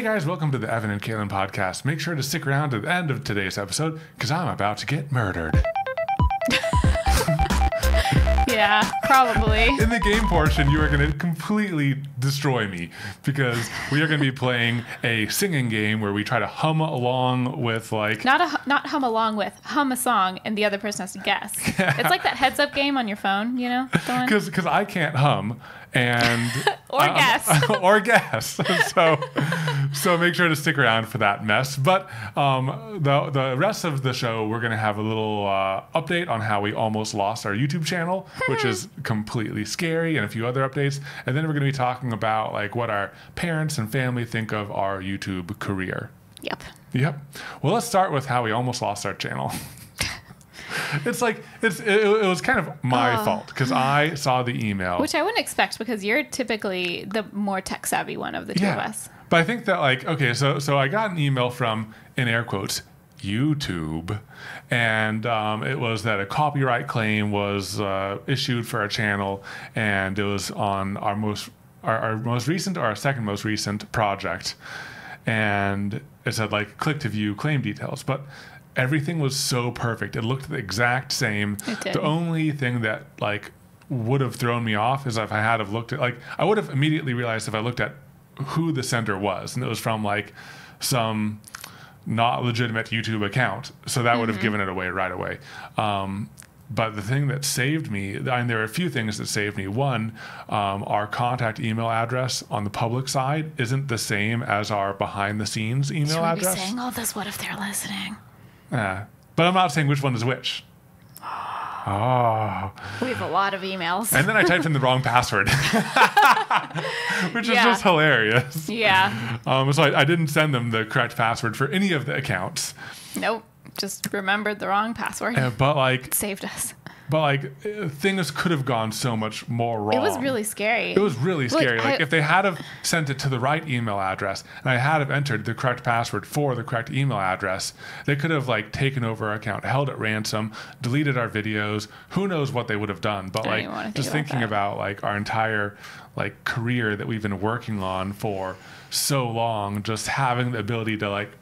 guys, welcome to the Evan and Katelyn podcast. Make sure to stick around to the end of today's episode because I'm about to get murdered. Yeah, probably. In the game portion, you are going to completely destroy me because we are going to be playing a singing game where we try to hum along with like... Not hum along with, hum a song and the other person has to guess. Yeah. It's like that heads up game on your phone, you know? Because I can't hum and... or guess. Or guess. So make sure to stick around for that mess. But the rest of the show, we're going to have a little update on how we almost lost our YouTube channel, which is completely scary, and a few other updates. And then we're going to be talking about like what our parents and family think of our YouTube career. Yep. Well, let's start with how we almost lost our channel. It was kind of my fault because I saw the email. Which I wouldn't expect because you're typically the more tech savvy one of the two of us. But I think that like, okay, so I got an email from, in air quotes, YouTube, and it was that a copyright claim was issued for our channel, and it was on our most recent or our second most recent project, and it said like click to view claim details, but everything was so perfect. It looked the exact same. It did. The only thing that like would have thrown me off is if I had have looked at like I would have immediately realized if I looked at who the sender was, and it was from like some not legitimate YouTube account. So that would have given it away right away. But the thing that saved me, and there are a few things that saved me. One, our contact email address on the public side isn't the same as our behind the scenes email address. Should we be saying all this? What if they're listening? But I'm not saying which one is which. Oh. We have a lot of emails. And then I typed in the wrong password, which is just hilarious. Yeah. So I didn't send them the correct password for any of the accounts. Nope. Just remembered the wrong password. But like... It saved us. But like things could have gone so much more wrong. It was really scary. It was really scary. Like if they had have sent it to the right email address and I had have entered the correct password for the correct email address, they could have like taken over our account, held it ransom, deleted our videos. Who knows what they would have done? But like just thinking about like our entire like career that we've been working on for so long, just having the ability to like.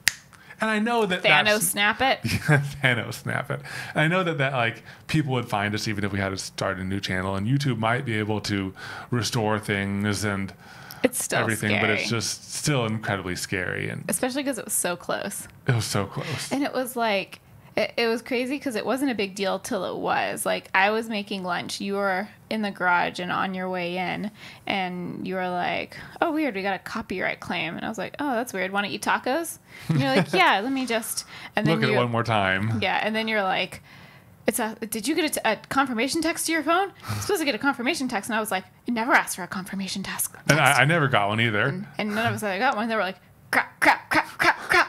And I know that Thanos snap it. Thanos snap it. And I know that like people would find us even if we had to start a new channel, and YouTube might be able to restore things and it's still everything, scary. but it's just still incredibly scary, and especially because it was so close. It was so close, and it was like it was crazy because it wasn't a big deal till it was. Like I was making lunch, you were in the garage and on your way in, and you were like, "Oh, weird, we got a copyright claim." And I was like, "Oh, that's weird. Want to eat tacos?" And you're like, "Yeah, let me just." And then look at it one more time. Yeah, and then you're like, did you get a confirmation text to your phone? I'm supposed to get a confirmation text, and I was like, it never asked for a confirmation text. And I never got one either. And none of us got one. They were like, crap, crap, crap, crap, crap.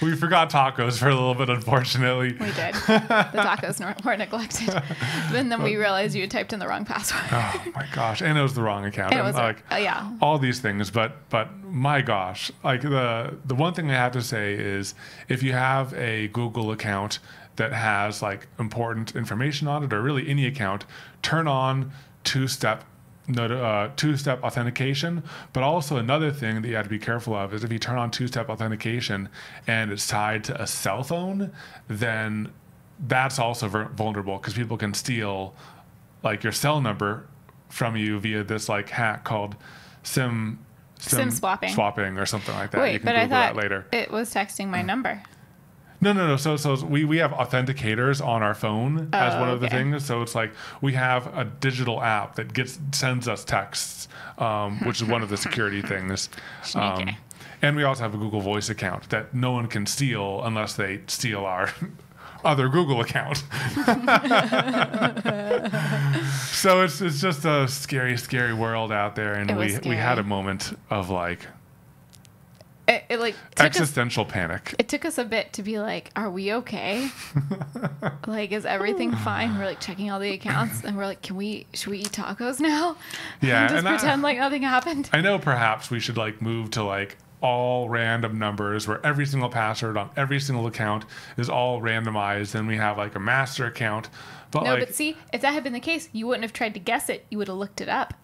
We forgot tacos for a little bit, unfortunately. We did. The tacos were neglected. And then we realized you had typed in the wrong password. Oh my gosh. And it was the wrong account. And it was like all these things, but my gosh, like the one thing I have to say is if you have a Google account that has like important information on it, or really any account, turn on two-step authentication. But also another thing that you have to be careful of is if you turn on two-step authentication and it's tied to a cell phone, then that's also vulnerable because people can steal like your cell number from you via this like hack called SIM swapping or something like that. Wait, you can but Google I thought that later. It was texting my number. No. So we have authenticators on our phone as one of the things. So it's like we have a digital app that sends us texts, which is one of the security things. And we also have a Google Voice account that no one can steal unless they steal our other Google account. So it's just a scary, scary world out there, and we had a moment of like. It like existential panic. It took us a bit to be like, are we okay? Like, is everything fine? We're like checking all the accounts, and we're like, should we eat tacos now? Yeah, and just pretend like nothing happened. I know perhaps we should like move to like all random numbers where every single password on every single account is all randomized, and we have like a master account. But but see, if that had been the case, you wouldn't have tried to guess it. You would have looked it up.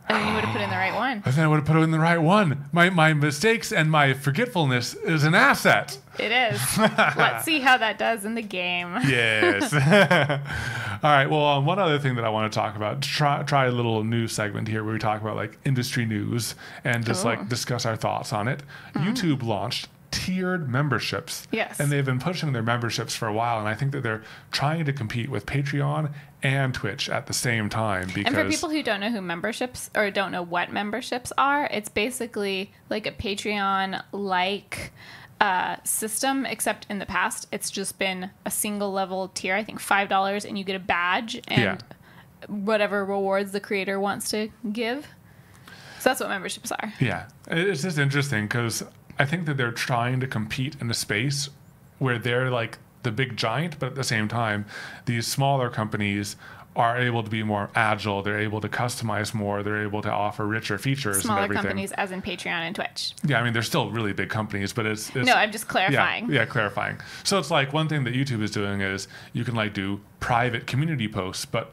And then you would have put in the right one. And then I would have put in the right one. My mistakes and my forgetfulness is an asset. It is. Let's see how that does in the game. Yes. All right. Well, one other thing that I want to talk about, try a little news segment here where we talk about like industry news and just like discuss our thoughts on it. YouTube launched tiered memberships. Yes. And they've been pushing their memberships for a while. And I think that they're trying to compete with Patreon and Twitch at the same time. Because, and for people who don't know who memberships or don't know what memberships are, it's basically like a Patreon-like system, except in the past, it's just been a single level tier, I think $5, and you get a badge and whatever rewards the creator wants to give. So that's what memberships are. Yeah. It's just interesting because I think that they're trying to compete in a space where they're like the big giant, but at the same time, these smaller companies are able to be more agile. They're able to customize more. They're able to offer richer features Smaller and everything. companies as in Patreon and Twitch. Yeah, I mean, they're still really big companies, but it's no, I'm just clarifying. Yeah, clarifying. So it's like one thing that YouTube is doing is you can like do private community posts, but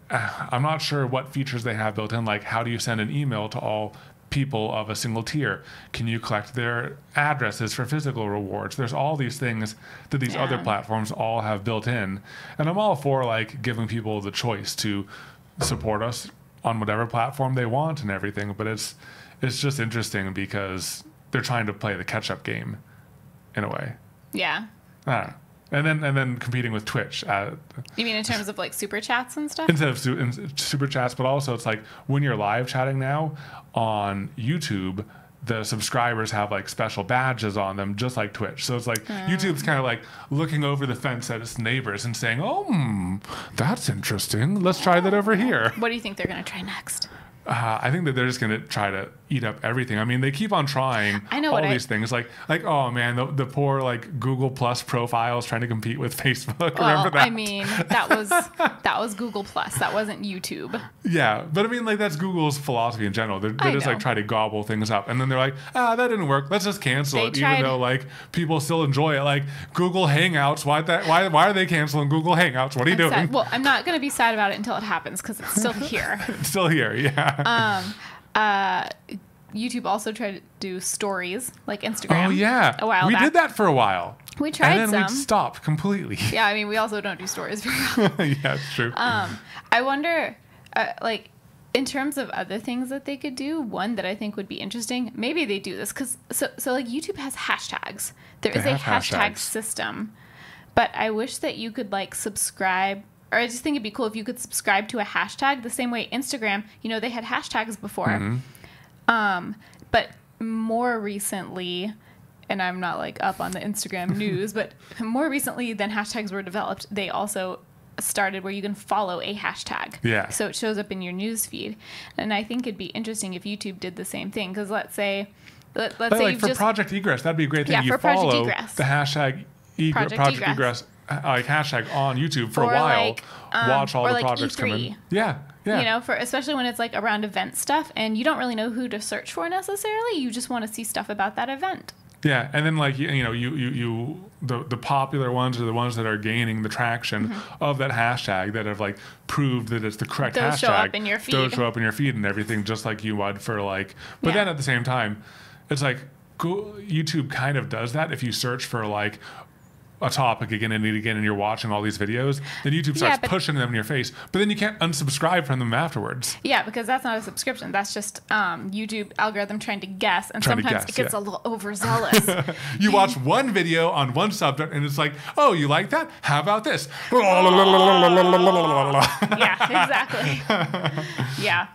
I'm not sure what features they have built in. Like, how do you send an email to all people of a single tier? Can you collect their addresses for physical rewards? There's all these things that these other platforms all have built in. And I'm all for like giving people the choice to support us on whatever platform they want and everything. But it's just interesting because they're trying to play the catch-up game in a way. Yeah. I don't know. And then competing with Twitch. You mean in terms of like super chats and stuff? Instead of super chats, but also it's like when you're live chatting now on YouTube, the subscribers have like special badges on them, just like Twitch. So it's like YouTube's kind of like looking over the fence at its neighbors and saying, "Oh, that's interesting. Let's try that over here." What do you think they're going to try next? I think that they're just going to try to eat up everything. I mean, they keep on trying all these things. Like, oh man, the poor like Google Plus profiles trying to compete with Facebook. Well, remember that? I mean, that was Google Plus. That wasn't YouTube. Yeah, but I mean, like that's Google's philosophy in general. They're just like try to gobble things up, and then they're like, that didn't work. Let's just cancel it, even though like people still enjoy it. Like Google Hangouts. Why are they canceling Google Hangouts? What are you doing? Sad. Well, I'm not going to be sad about it until it happens because it's still here. It's still here. Yeah. YouTube also tried to do stories like Instagram. Oh yeah, a while we back. did that for a while. We tried and then some. we stopped completely. Yeah, I mean, we also don't do stories very well. Yeah, it's true. I wonder, like, in terms of other things that they could do, one that I think would be interesting, maybe they do this, because, so like, YouTube has hashtags. There is a hashtag system, but I wish that you could, like, subscribe, or I just think it'd be cool if you could subscribe to a hashtag the same way Instagram, you know, they had hashtags before. But more recently, and I'm not, like, up on the Instagram news, but more recently than hashtags were developed, they also started where you can follow a hashtag. Yeah. So it shows up in your news feed. And I think it'd be interesting if YouTube did the same thing. Because let's say like for Project Egress, that'd be a great thing. Yeah, you for follow Project Egress. the hashtag Project Egress like hashtag on YouTube for a while. Like, watch all or the like projects E3. come in. Yeah. Yeah. You know, for especially when it's like around event stuff and you don't really know who to search for necessarily. You just want to see stuff about that event. Yeah, and then like you know the popular ones are the ones that are gaining the traction of that hashtag that have like proved that it's the correct hashtag. Those show up in your feed. Those show up in your feed and everything, just like you would for like. But then at the same time, it's like YouTube kind of does that if you search for like a topic again and again and you're watching all these videos, then YouTube starts pushing them in your face, but then you can't unsubscribe from them afterwards. Yeah, because that's not a subscription. That's just YouTube algorithm trying to guess, and sometimes it gets a little overzealous. You watch one video on one subject and it's like, oh, you like that? How about this? Yeah, exactly. Yeah.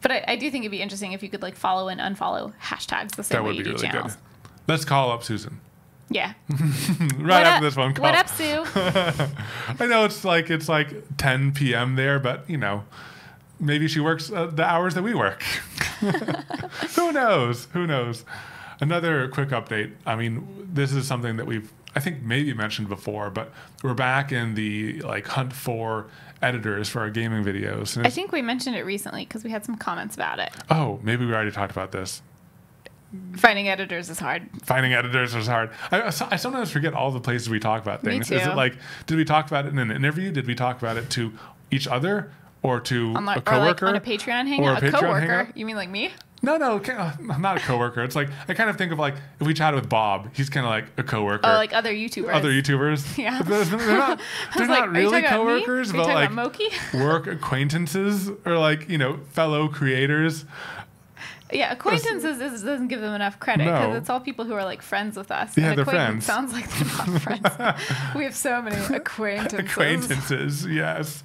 But I do think it'd be interesting if you could like follow and unfollow hashtags the same way you do channels. Good. Let's call up Susan. Yeah. After this one call. What up, Sue? I know it's like 10 p.m. there, but you know, maybe she works the hours that we work. Who knows? Another quick update. I mean, this is something that we've, I think, maybe mentioned before, but we're back in the like hunt for editors for our gaming videos. I think we mentioned it recently because we had some comments about it. Oh, maybe we already talked about this. Finding editors is hard. I sometimes forget all the places we talk about things. Me too. Is it like, did we talk about it in an interview? Did we talk about it to each other? or to On a like, coworker, or like on a Patreon hangout. or a Patreon coworker? hangout. You mean like me? No, not a coworker. It's like I kind of think of like if we chatted with Bob, he's kind of like a coworker. Oh, like other YouTubers. Other YouTubers. Yeah. They're not Like, really coworkers, are you but talking like about Moki? work acquaintances or like, you know, fellow creators. Yeah, acquaintances doesn't give them enough credit because No. it's all people who are like friends with us. Yeah, and they're friends. Sounds like they're not friends. We have so many acquaintances. Acquaintances, yes.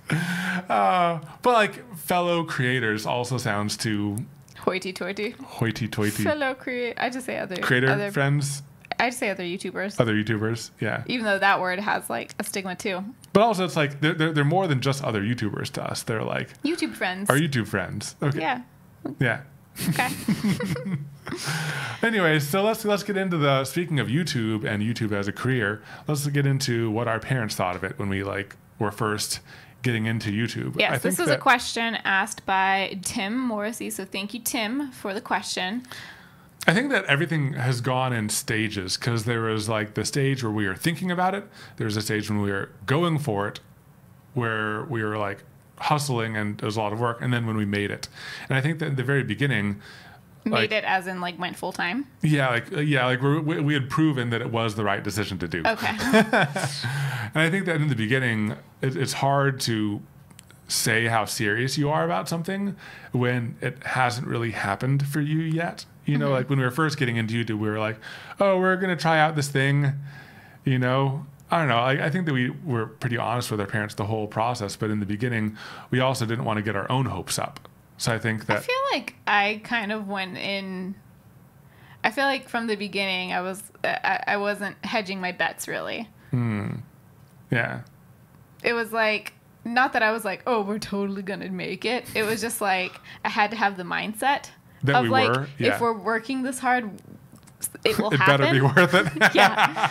But like fellow creators also sounds too Hoity-toity. hoity-toity. Fellow I just say other Creator friends, I just say other YouTubers. other YouTubers, yeah. Even though that word has like a stigma too. But also it's like they're more than just other YouTubers to us. They're like YouTube friends. our YouTube friends. Okay. Yeah. Yeah. Okay. Anyway, so let's get into the speaking of YouTube and YouTube as a career. Let's get into what our parents thought of it when we like were first getting into YouTube. Yes, this is a question asked by Tim Morrissey. So thank you, Tim, for the question. I think that everything has gone in stages because there was like the stage where we were thinking about it. There's a stage when we were going for it, where we were like hustling and it was a lot of work, and then when we made it. And I think that in the very beginning, Made it as in like went full time. like we had proven that it was the right decision to do. Okay. And I think that in the beginning, it's hard to say how serious you are about something when it hasn't really happened for you yet. You know, like when we were first getting into YouTube, we were like, oh, we're going to try out this thing, you know. I don't know. I think that we were pretty honest with our parents the whole process, but in the beginning, we also didn't want to get our own hopes up. So I think that... I feel like I kind of went in... I feel like from the beginning, I wasn't hedging my bets, really. Yeah. It was like... Not that I was like, oh, we're totally going to make it. It was just like, I had to have the mindset That of we like, were, yeah. if we're working this hard, it will It happen. better be worth it. Yeah.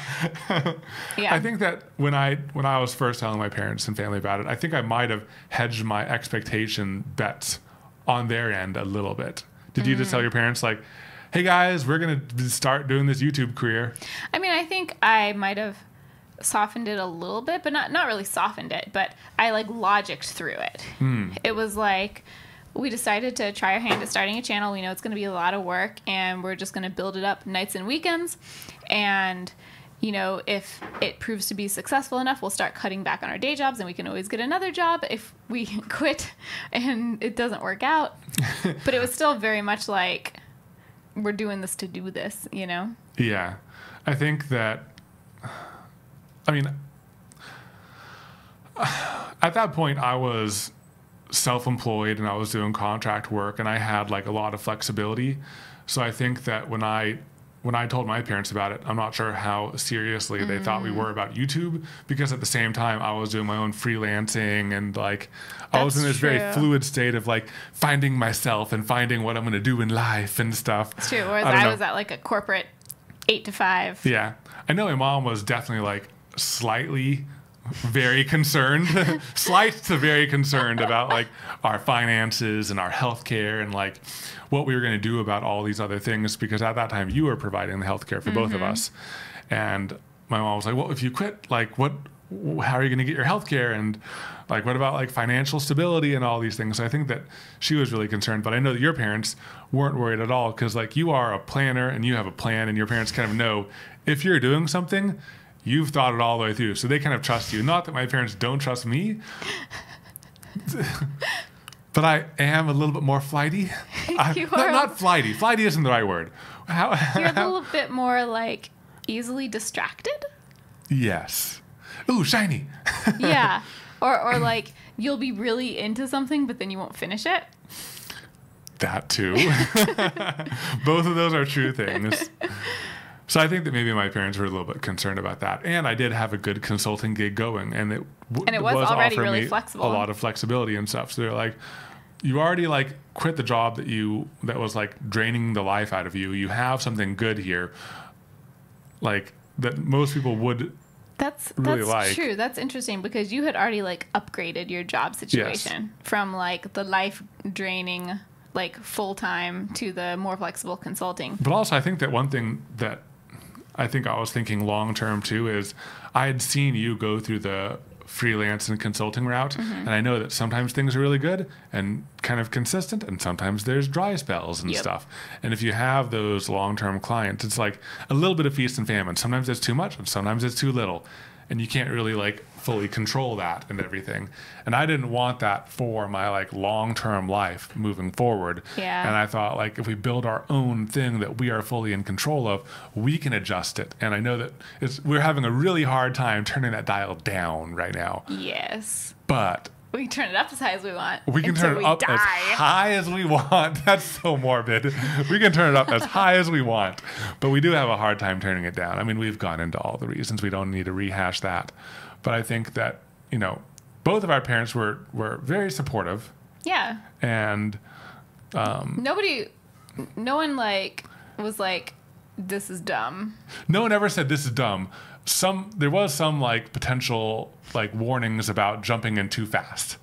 Yeah. I think that when I was first telling my parents and family about it, I think I might have hedged my expectation bets on their end a little bit. Did you just tell your parents like, hey guys, we're going to start doing this YouTube career? I mean, I think I might have softened it a little bit, but not really softened it, but I like logicked through it. It was like, we decided to try our hand at starting a channel. We know it's going to be a lot of work and we're just going to build it up nights and weekends. And, you know, if it proves to be successful enough, we'll start cutting back on our day jobs and we can always get another job if we quit and it doesn't work out. But it was still very much like, we're doing this to do this, you know? Yeah. I think that, I mean, at that point I was self-employed and I was doing contract work and I had like a lot of flexibility. So I think that when I told my parents about it, I'm not sure how seriously they thought we were about YouTube, because at the same time I was doing my own freelancing and like I was in this very fluid state of like finding myself and finding what I'm going to do in life and stuff. It's true. Whereas I was at like a corporate 8 to 5. Yeah. I know my mom was definitely like slightly very concerned, slight to very concerned about like our finances and our healthcare and like what we were going to do about all these other things, because at that time you were providing the healthcare for both of us. And my mom was like, well, if you quit, like how are you going to get your healthcare? And like, what about like financial stability and all these things? So I think that she was really concerned, but I know that your parents weren't worried at all, because like you are a planner and you have a plan and your parents kind of know if you're doing something, you've thought it all the way through. So they kind of trust you. Not that my parents don't trust me, but I am a little bit more flighty. Not flighty. Flighty isn't the right word. You're a little bit more like easily distracted. Yes. Ooh, shiny. Yeah. Or like you'll be really into something, but then you won't finish it. That too. Both of those are true things. So I think that maybe my parents were a little bit concerned about that. And I did have a good consulting gig going, and it was already offering really me flexible. a lot of flexibility and stuff. So they're like, you already like quit the job that was like draining the life out of you. You have something good here, like that most people would That's like. true. That's interesting, because you had already like upgraded your job situation from like the life draining like full time to the more flexible consulting. But also I think that one thing that I think I was thinking long term too is I had seen you go through the freelance and consulting route. And I know that sometimes things are really good and kind of consistent, and sometimes there's dry spells and stuff. And if you have those long-term clients, it's like a little bit of feast and famine. Sometimes it's too much and sometimes it's too little. And you can't really like fully control that and everything. And I didn't want that for my like long-term life moving forward. Yeah. And I thought like if we build our own thing that we are fully in control of, we can adjust it. And I know that we're having a really hard time turning that dial down right now. Yes. But we can turn it up as high as we want. we can turn it up as high as we want. That's so morbid. We can turn it up as high as we want. But we do have a hard time turning it down. I mean, we've gone into all the reasons. We don't need to rehash that. But I think that, you know, both of our parents were very supportive. Yeah. And no one like was like, this is dumb. No one ever said this is dumb. There was some like potential like warnings about jumping in too fast.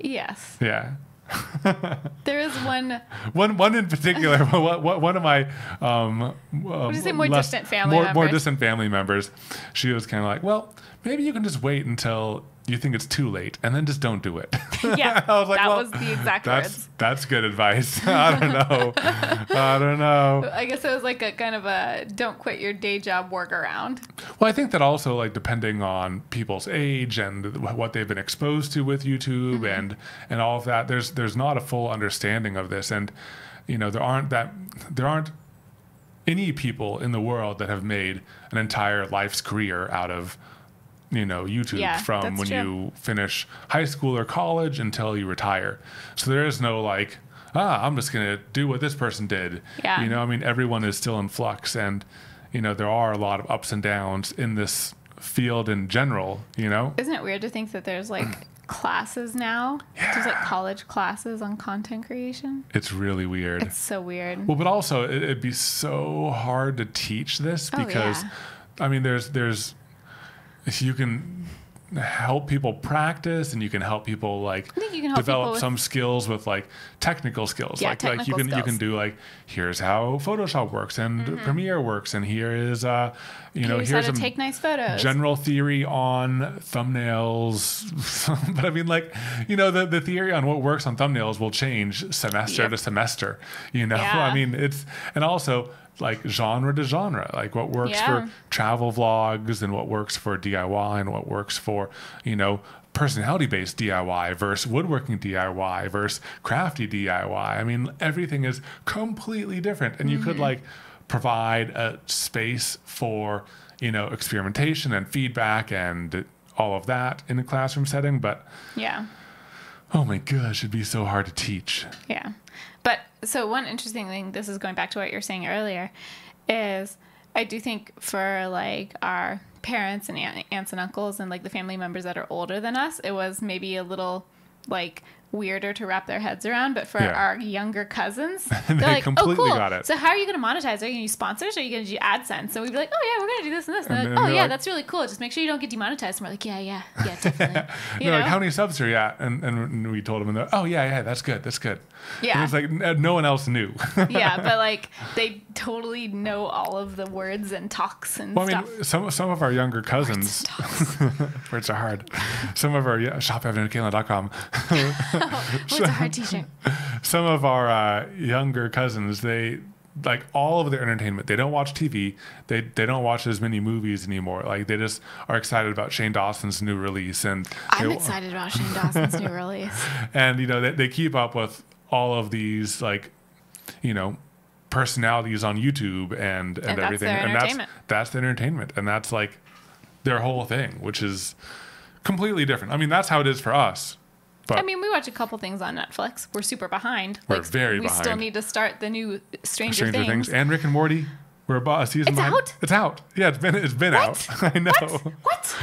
Yes. Yeah. There is one in particular. One of my would you say more distant family members? More distant family members. She was kind of like, well, maybe you can just wait until you think it's too late, and then just don't do it. Yeah, I was like, that was the exact words. That's good advice. I don't know. I guess it was like a kind of a don't quit your day job workaround. Well, I think that also like depending on people's age and what they've been exposed to with YouTube and all of that, there's not a full understanding of this, and you know there aren't any people in the world that have made an entire life's career out of YouTube from when you finish high school or college until you retire. So there is no like, I'm just going to do what this person did. Yeah. I mean, everyone is still in flux, and, there are a lot of ups and downs in this field in general, Isn't it weird to think that there's like classes now? Yeah. There's like college classes on content creation. It's really weird. It's so weird. Well, but also it'd be so hard to teach this because, I mean, you can help people practice, and you can help people like develop some skills with like technical skills. Yeah, like you can do like, here's how Photoshop works and Premiere works, and here is here's how to take nice photos. General theory on thumbnails. But I mean, like, the theory on what works on thumbnails will change semester to semester. I mean, and also like genre to genre, like what works for travel vlogs and what works for DIY and what works for, personality-based DIY versus woodworking DIY versus crafty DIY. I mean, everything is completely different. And you could like provide a space for, experimentation and feedback and all of that in a classroom setting. But oh my gosh, it'd be so hard to teach. Yeah. But so one interesting thing, this is going back to what you were saying earlier, is I do think for like our parents and aunts and uncles and like the family members that are older than us, it was maybe a little like weirder to wrap their heads around. But for our younger cousins, they're like, completely got it. So how are you going to monetize? Are you going to use sponsors? Or are you going to do AdSense? And we'd be like, oh yeah, we're going to do this and this. And they're like, oh yeah, that's really cool. Just make sure you don't get demonetized. And we're like, yeah, definitely. Like, how many subs are you at? And we told them, and they're, oh yeah, that's good. Yeah. And it's like no one else knew. Yeah, but like they totally know all of the words and talks and stuff. I mean, some of our younger cousins, words are hard. Some of our shop@Katelyn.com. What's a hard t-shirt? Some of our younger cousins, they like all of their entertainment. They don't watch TV. They don't watch as many movies anymore. Like they just are excited about Shane Dawson's new release, and I'm excited about Shane Dawson's new release. And they keep up with all of these like personalities on YouTube and everything. That's their entertainment, and that's like their whole thing, which is completely different. I mean, that's how it is for us. But I mean, we watch a couple things on Netflix. We're super behind. We're very behind. We still need to start the new Stranger Things. And Rick and Morty. We're about a season behind. Out? It's out. Yeah, it's been out. I know. What?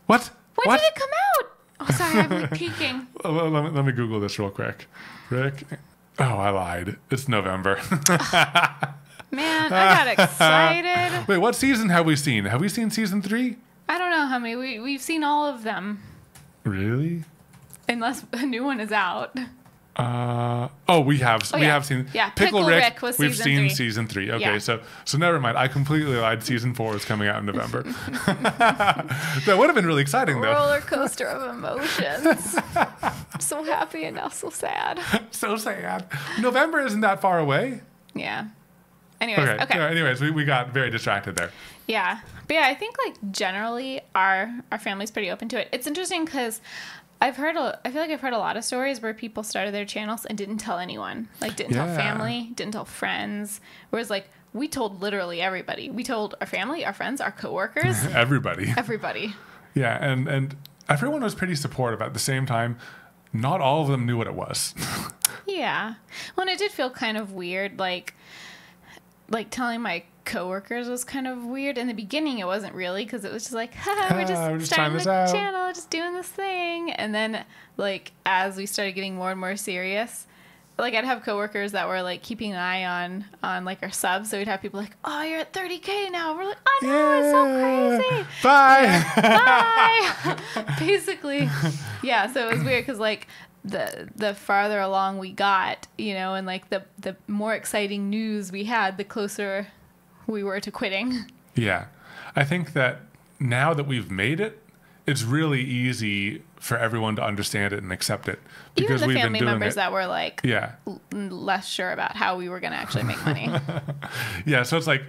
What? When did it come out? Oh, sorry, I'm like peeking. Let me Google this real quick. Rick. Oh, I lied. It's November. Man, I got excited. Wait, what season have we seen? Have we seen season 3? I don't know how many. We've seen all of them. Really? Unless a new one is out. We have seen Pickle Rick was we've season seen 3. season 3. Okay, Yeah. so never mind. I completely lied. Season 4 is coming out in November. That would have been really exciting though. Roller coaster of emotions. So happy and now so sad. So sad. November isn't that far away. Yeah. Anyways, okay. Anyways, we got very distracted there. Yeah. But yeah, I think like generally our family's pretty open to it. It's interesting because I feel like I've heard a lot of stories where people started their channels and didn't tell anyone. Like didn't tell family, didn't tell friends. Whereas like we told literally everybody. We told our family, our friends, our coworkers. Everybody. Yeah, and everyone was pretty supportive. At the same time, not all of them knew what it was. Yeah. Well, and it did feel kind of weird, like telling my coworkers was kind of weird. In the beginning, it wasn't really, because it was just like, we're just starting the channel, just doing this thing. And then, like, as we started getting more and more serious, like, I'd have coworkers that were, like, keeping an eye on like, our subs. So we'd have people like, oh, you're at 30K now. We're like, oh, no, it's so crazy. Bye. Bye. Basically. Yeah, so it was weird because, like, the farther along we got, you know, and like the more exciting news we had, the closer we were to quitting. Yeah. I think that now that we've made it, it's really easy for everyone to understand it and accept it. Because even the we've family been doing members it. That were like less sure about how we were going to actually make money. Yeah. So it's like,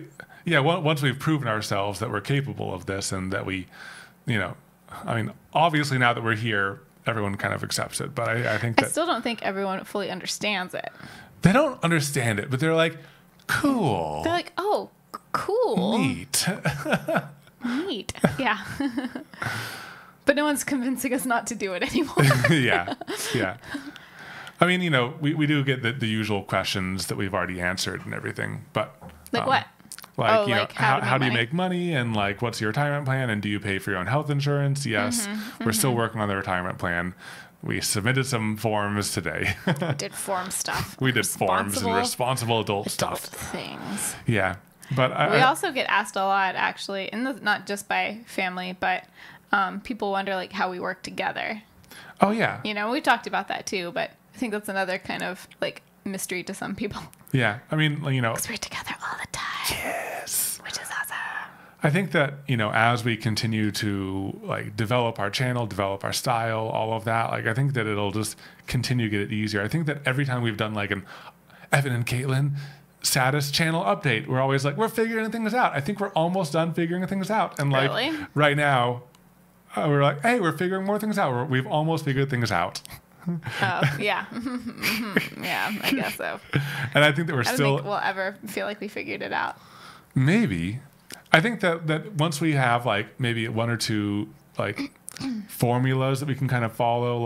once we've proven ourselves that we're capable of this and that we, I mean, obviously now that we're here, everyone kind of accepts it. But I think that... I still don't think everyone fully understands it. They don't understand it, but they're like, cool. They're like, oh, cool. Neat. Neat. Yeah. But no one's convincing us not to do it anymore. Yeah. I mean, we do get the usual questions that we've already answered and everything, but... Like what? Like, how do you make money? And like, what's your retirement plan? And do you pay for your own health insurance? Yes. We're still working on the retirement plan. We submitted some forms today. We did form stuff. We did forms and responsible adult stuff. Things. Yeah. But we also get asked a lot, actually, and not just by family, but people wonder like how we work together. Oh, yeah. You know, we talked about that too, but I think that's another kind of like mystery to some people. Yeah. I mean, because we're together all the time. Yes. Which is awesome. I think that, as we continue to like develop our channel, develop our style, all of that, like I think that it'll just continue to get it easier. I think that every time we've done like an Evan and Katelyn status channel update, we're always like, we're figuring things out. I think we're almost done figuring things out. And like right now, we're like, hey, we're figuring more things out. We've almost figured things out. Oh, yeah. Yeah, I guess so. And I think that I don't think we'll ever feel like we figured it out. Maybe. I think that once we have like maybe one or two like formulas that we can kind of follow,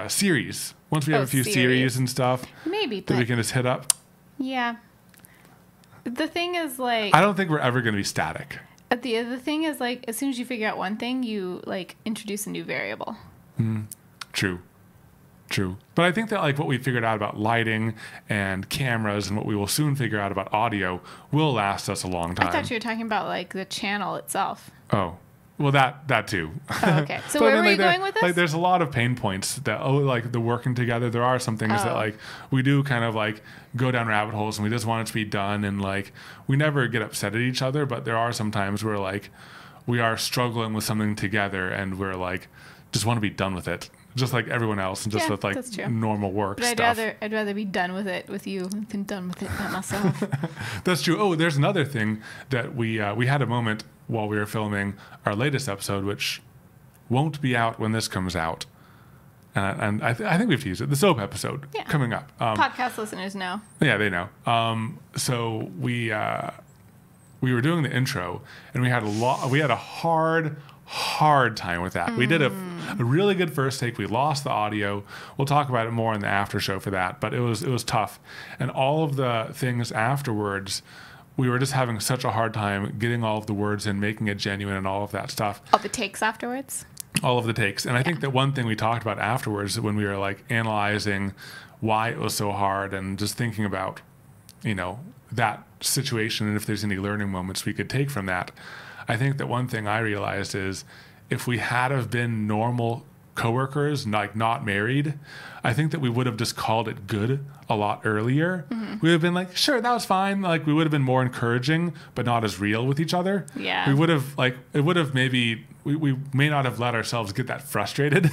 series. Once we have a few series and stuff, maybe that we can just hit up. Yeah. The thing is, like, I don't think we're ever going to be static. The thing is, like, as soon as you figure out one thing, you like introduce a new variable. True. But I think that like what we figured out about lighting and cameras and what we will soon figure out about audio will last us a long time. I thought you were talking about like the channel itself. Oh, well, that too. Oh, okay. So where were you going with this? Like, there's a lot of pain points that, like the working together. There are some things that like we do kind of like go down rabbit holes and we just want it to be done. And like, we never get upset at each other, but there are some times where like we are struggling with something together and we're like, just want to be done with it. Just like everyone else, and just with like normal work but stuff. I'd rather be done with it with you than done with it by myself. That's true. Oh, there's another thing that we had a moment while we were filming our latest episode, which won't be out when this comes out. And I think we've teased it. The soap episode coming up. Podcast listeners know. Yeah, they know. So we were doing the intro, and we had a hard time with that. We did a really good first take. We lost the audio. We'll talk about it more in the after show for that, but it was tough. And all of the things afterwards, we were just having such a hard time getting all of the words in, making it genuine and all of that stuff. All the takes afterwards? All of the takes. And I think that one thing we talked about afterwards when we were like analyzing why it was so hard and just thinking about, that situation and if there's any learning moments we could take from that. I think that one thing I realized is if we had have been normal coworkers, like not married, I think that we would have just called it good a lot earlier. We would have been like, sure, that was fine. Like we would have been more encouraging, but not as real with each other. Yeah. We would have like, it would have maybe, we may not have let ourselves get that frustrated.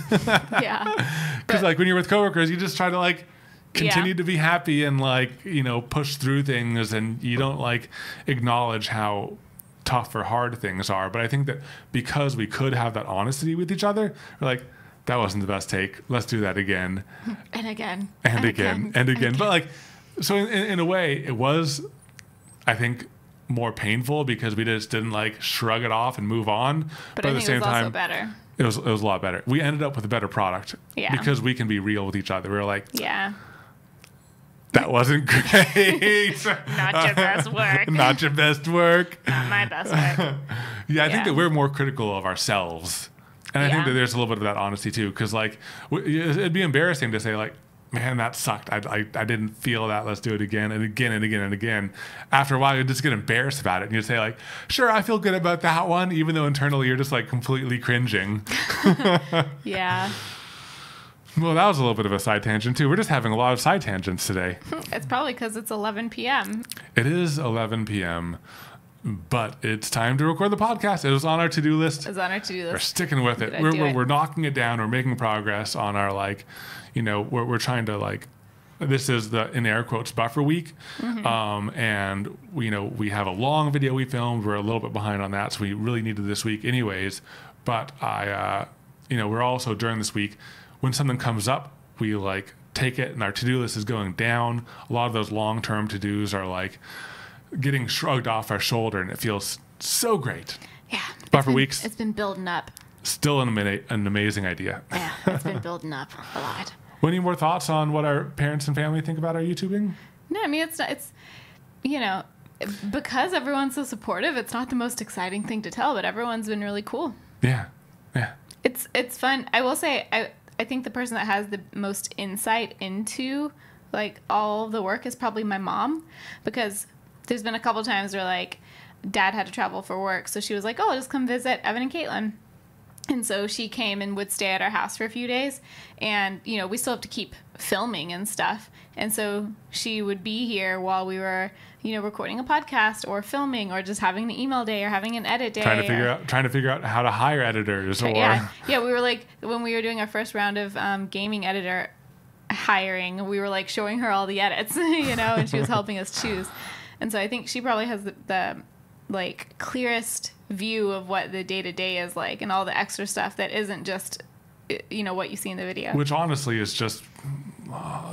Yeah. Because like when you're with coworkers, you just try to like continue to be happy and like, you know, push through things, and you don't like acknowledge how tough or hard things are. But I think that because we could have that honesty with each other, we're like, that wasn't the best take. Let's do that again. And again. And again. And again. But like, so in a way, it was, I think, more painful because we just didn't like shrug it off and move on. But at I the think same it was also time, better. It was a lot better. We ended up with a better product. Yeah. Because we can be real with each other. We were like, Yeah. that wasn't great. Not your best work. Not your best work. Not my best work. Yeah, I think that we're more critical of ourselves. And I think Yeah. that there's a little bit of that honesty too. Because like, it'd be embarrassing to say like, man, that sucked. I didn't feel that. Let's do it again and again and again and again. After a while, you just get embarrassed about it. And you say like, sure, I feel good about that one. Even though internally you're just like completely cringing. Yeah. Well, that was a little bit of a side tangent too. We're just having a lot of side tangents today. It's probably because it's 11 p.m. It is 11 p.m., but it's time to record the podcast. It was on our to-do list. It's on our to-do We're list. sticking with it. We're knocking it down. We're making progress on our like, you know, we're trying to like, this is the, in air quotes, buffer week. And we, you know, we have a long video we filmed. We're a little bit behind on that. So we really needed this week anyways. But you know, we're also during this week, when something comes up, we like take it and our to-do list is going down. A lot of those long-term to-dos are like getting shrugged off our shoulder, and it feels so great. Yeah. Buffer weeks. It's been building up. Still an amazing idea. Yeah. It's been building up a lot. Any more thoughts on what our parents and family think about our YouTubing? No, I mean, it's, you know, because everyone's so supportive, it's not the most exciting thing to tell, but everyone's been really cool. Yeah. Yeah. It's fun. I will say, I think the person that has the most insight into like all the work is probably my mom, because there's been a couple times where like dad had to travel for work, so she was like, oh, I'll just come visit Evan and Katelyn. And so she came and would stay at our house for a few days, and you know, we still have to keep filming and stuff, and so she would be here while we were, you know, recording a podcast or filming or just having an email day or having an edit day, trying to figure out how to hire editors. Or yeah, we were like, when we were doing our first round of gaming editor hiring, we were like showing her all the edits, you know, and she was helping us choose. And so I think she probably has the like clearest view of what the day-to-day is like and all the extra stuff that isn't just, you know, what you see in the video. Which honestly is just,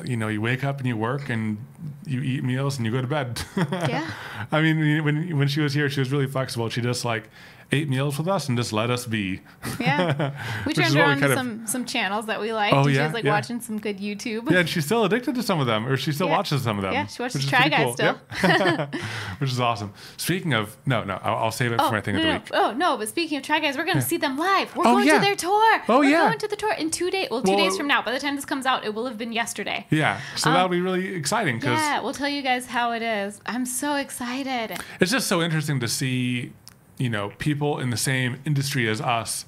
you know, you wake up and you work and you eat meals and you go to bed. Yeah. I mean, when she was here, she was really flexible. She just like ate meals with us and just let us be. Yeah. We turned her on to some channels that we liked. Oh, and yeah, she was like watching some good YouTube. Yeah, and she's still addicted to some of them, or she still watches some of them. Yeah, she watches Try Guys still. Yep. Which is awesome. Speaking of, I'll save it for my thing of the week. Oh, no, but speaking of Try Guys, we're going to see them live. We're going to their tour. Oh, we're going to the tour in 2 days. Well, 2 days from now. By the time this comes out, it will have been yesterday. Yeah, so that'll be really exciting. Yeah, we'll tell you guys how it is. I'm so excited. It's just so interesting to see, you know, people in the same industry as us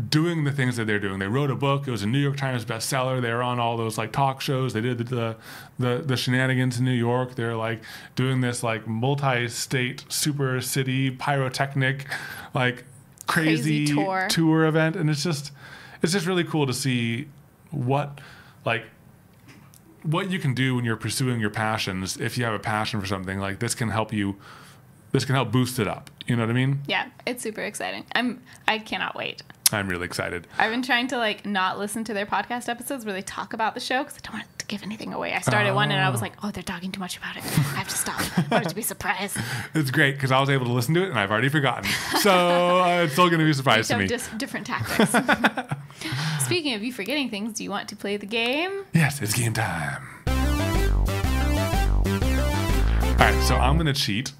doing the things that they're doing. They wrote a book. It was a New York Times bestseller. They were on all those like talk shows. They did the shenanigans in New York. They're like doing this like multi-state super city pyrotechnic like crazy tour event. And it's just really cool to see what you can do when you're pursuing your passions. If you have a passion for something, like this can help boost it up. You know what I mean? Yeah, it's super exciting. I cannot wait. I'm really excited. I've been trying to like not listen to their podcast episodes where they talk about the show because I don't want to give anything away. I started one and I was like, oh, they're talking too much about it. I have to stop. I want it to be a surprise. It's great because I was able to listen to it and I've already forgotten. So it's still going to be a surprise to me. Different tactics. Speaking of you forgetting things, do you want to play the game? Yes, it's game time. All right, so I'm going to cheat.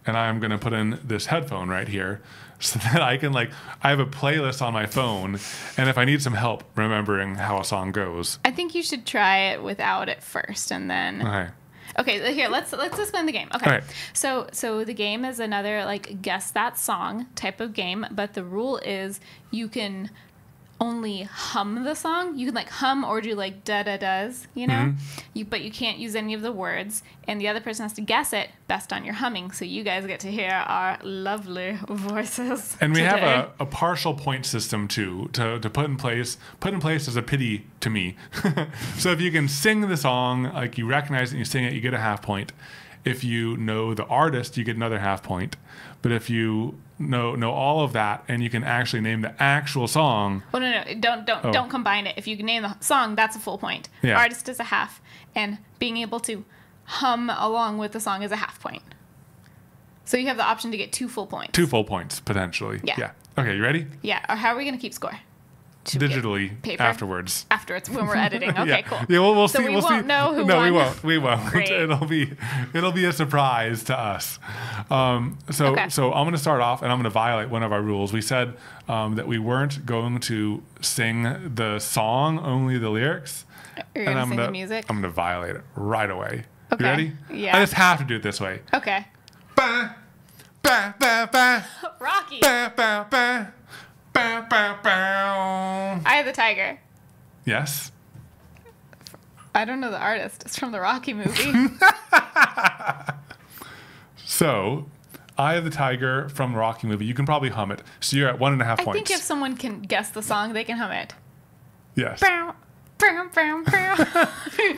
And I'm going to put in this headphone right here so that I can I have a playlist on my phone. And if I need some help remembering how a song goes. I think you should try it without it first and then. Okay, here, let's explain the game. Okay. Right. So the game is another like guess that song type of game, but the rule is you can only hum the song. You can like hum or do like da-da-das, you know? But you can't use any of the words. And the other person has to guess it based on your humming. So you guys get to hear our lovely voices. And we today. have a partial point system too to put in place. Put in place as a pity to me. So if you can sing the song, like you recognize it and you sing it, you get a half point. If you know the artist, you get another half point. But if you know all of that and you can actually name the actual song. Well, no, don't combine it. If you can name the song, that's a full point. Yeah. Artist is a half, and being able to hum along with the song is a half point. So you have the option to get 2 full points. 2 full points potentially. Yeah. Okay, you ready? Yeah. Or how are we going to keep score? Should we get Digitally paper? Afterwards. Afterwards, when we're editing. Okay, Yeah. cool. Yeah, we'll So see. we We'll won't see. know who No, won. we won't. Great. It'll be a surprise to us. So Okay. so I'm going to start off, and I'm going to violate one of our rules. We said that we weren't going to sing the song, only the lyrics. You're going to sing the music? I'm going to violate it right away. Okay. You ready? Yeah. I just have to do it this way. Okay. Ba, ba, ba, ba, Rocky. ba, ba, ba, ba, ba, ba. Eye of the Tiger. Yes. I don't know the artist. It's from the Rocky movie. So, Eye of the Tiger from the Rocky movie. You can probably hum it. So you're at 1.5 I points. think if someone can guess the song, they can hum it. Yes. Bow, bow, bow, bow.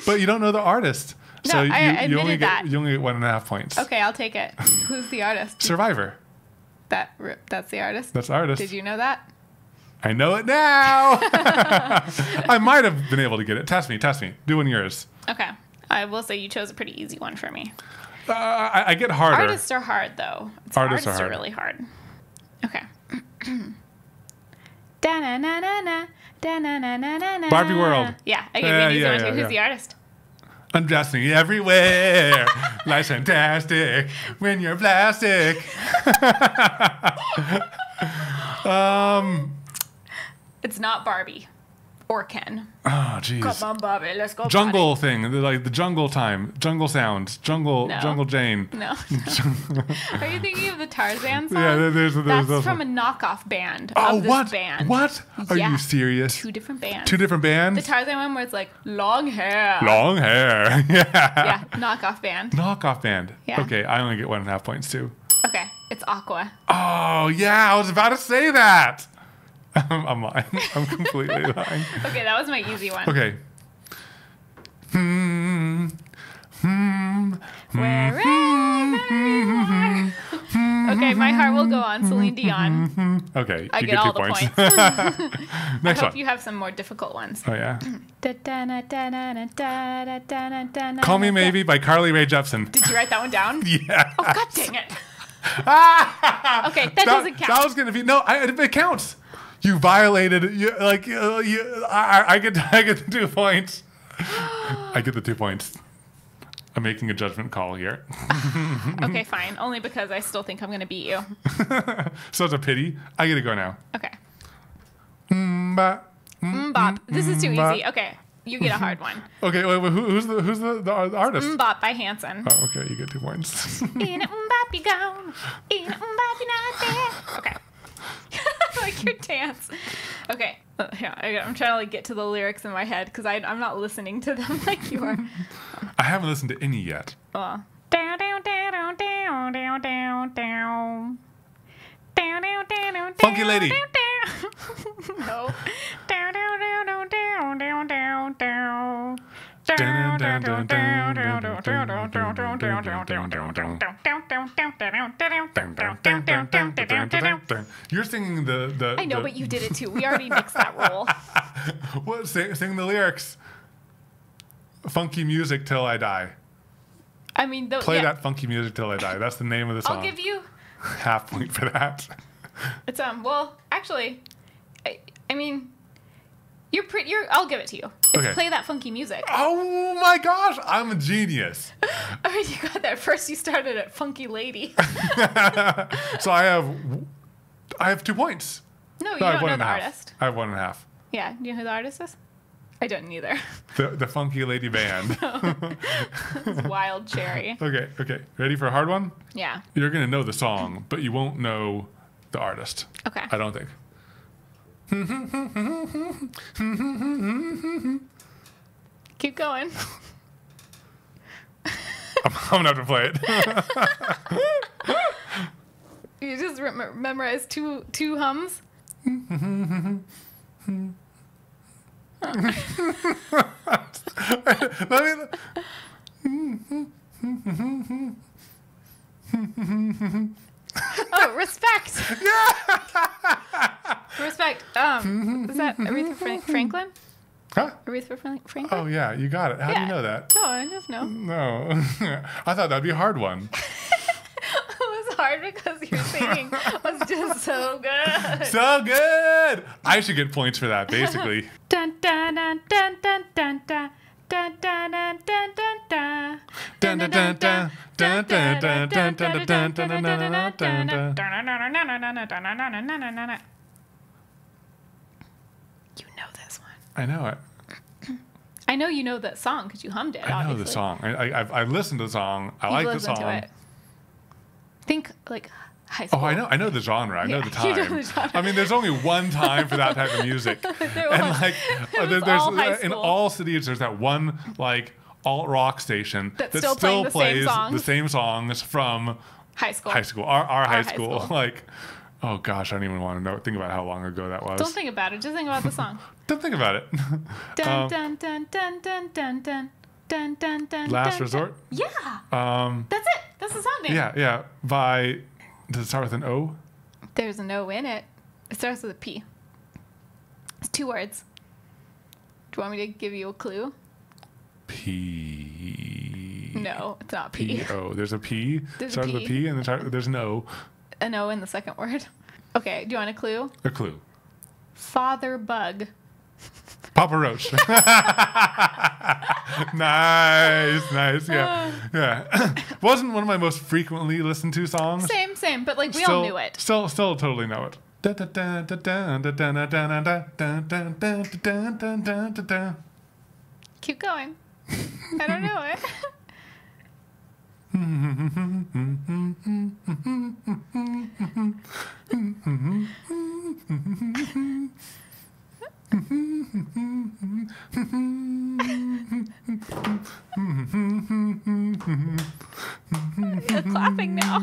But you don't know the artist. No, So I admitted only that. get 1.5 points. Okay, I'll take it. Who's the artist? Survivor. That's the artist? That's the artist. Did you know that? I know it now. I might have been able to get it. Test me. Do one yours. Okay. I will say you chose a pretty easy one for me. I get harder. Artists are hard, though. Artists are Artists hard. really hard. Okay. Da-na-na-na-na, da-na-na-na-na-na. Barbie World. Yeah, I gave you an easy one too. yeah. Who's the artist? Undressing everywhere. Life's fantastic when you're plastic. It's not Barbie or Ken. Oh, jeez. Come on, Barbie, let's go. Jungle thing, like the jungle time, jungle sounds, jungle Jane. No. Are you thinking of the Tarzan song? Yeah, there's That's those from a knockoff band Oh, of this what? band. What? Are Yeah. you serious? 2 different bands. Two different The bands? Tarzan one where it's like long hair. Long hair. Yeah. Yeah, knockoff band. Knockoff band. Yeah. Okay, I only get 1.5 points too. Okay, it's Aqua. Oh, yeah, I was about to say that. I'm lying. I'm completely lying. Okay, that was my easy one. Okay. Wherever you are. Okay, my heart will go on. Celine Dion. Okay, I you get get 2 all the points. points. Next I hope one. you have some more difficult ones. Oh, yeah. Call Me Maybe by Carly Rae Jepsen. Did you write that one down? Yeah. Oh, god dang it. Okay, that doesn't count. That was going to be... No, it counts. You violated... I get the 2 points. I get the 2 points. I'm making a judgment call here. Okay, fine. Only because I still think I'm going to beat you. So it's a pity. I get to go now. Okay. Bop. Bop. This is too easy. Okay, you get a hard one. Okay, wait, who's the artist? Bop by Hanson. Oh, okay, you get 2 points. In a bop you gone. In a bop you not there. Okay. Like your dance. Okay. Yeah, I'm trying to like get to the lyrics in my head because I'm not listening to them like you are. I haven't listened to any yet. Down, down, down, down, down, down, down, down. Down, down, down, down, Funky Lady. No. Down, down, down, down, down, down, down, down. You're singing the I know, but you did it too. We already mixed that role. What? Sing the lyrics. Funky music till I die. I mean, Play that funky music till I die. That's the name of the song. I'll give you. Half point for that. It's well, actually, I mean, I'll give it to you. It's Okay. Play that funky music. Oh my gosh, I'm a genius. I mean, you got that. First, you started at Funky Lady. So I have 2 points. No, you No, I have don't know 1.5. the artist. I have 1.5. Yeah, do you know who the artist is? I don't either. The Funky Lady Band. It's Wild Cherry. Okay. Ready for a hard one? Yeah. You're going to know the song, but you won't know the artist. Okay. I don't think. Keep going. I'm gonna have to play it. You just memorize two hums. Oh, respect. Respect. Is that Aretha Franklin? Huh? Aretha Franklin? Oh yeah, you got it. How do you know that? No, I just know. No, I thought that'd be a hard one. It was hard because your singing was just so good. So good. I should get points for that, basically. Dun dun dun dun dun dun dun. Dun dun dun dun dun dun. Dun dun dun dun dun dun dun dun dun dun dun dun. You know this one. I know it. I know you know that song because you hummed it. I know obviously. the song. I listened to the song. I like the Listen song. to it. Think like high school. Oh, I know the genre. I know the you time. know the genre. I mean, there's only one time for that type of music. And like, was all high in school. all cities, there's that one like alt rock station That's that still still playing the same plays songs. the same songs from High school. our high high school. school. Like, oh gosh, I don't even want to think about how long ago that was. Don't think about it. Just think about the song. Don't think about it. Dun dun dun dun dun dun dun dun dun dun. Last dun, Resort. Yeah. That's it. That's the song name. Yeah. By, does it start with an O? There's an O in it. It starts with a P. It's 2 words. Do you want me to give you a clue? P. No, it's not P. P-O. There's a P. There's a Starts with a P. P and then there's an O. An O in the second word. Okay, do you want a clue? A clue. Father Bug. Papa Roach. Nice. Yeah. Wasn't one of my most frequently listened to songs. Same, but like we all knew it. Still totally know it. Keep going. I don't know it. You're clapping now.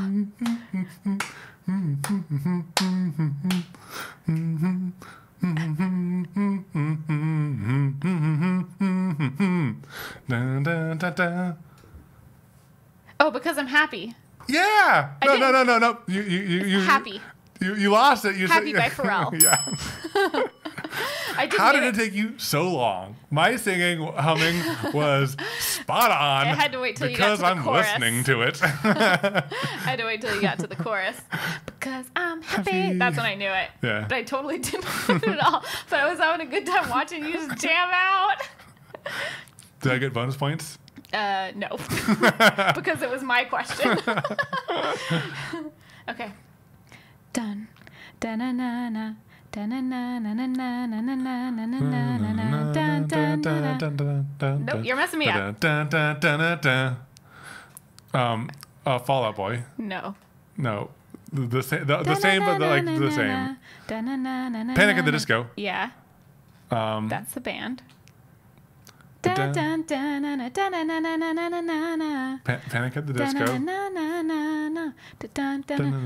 Oh, because I'm happy. Yeah. I didn't- No. You Happy. You lost it. You Happy said, by Pharrell. Yeah. I didn't How get did it take you so long? My humming was spot on. I had to wait till you got because to the I'm chorus. listening to it. I had to wait till you got to the chorus. Because I'm happy. Happy. That's when I knew it. Yeah. But I totally didn't know it at all. But I was having a good time watching you just jam out. Did I get bonus points? No. Because it was my question. Okay. Dun. Dun-na-na-na. Nope, you're messing me up. Fall Out Boy. No. No. The same, the same, but like the same. Panic at the Disco. Yeah, Um, that's the band. Panic Panic at the Disco.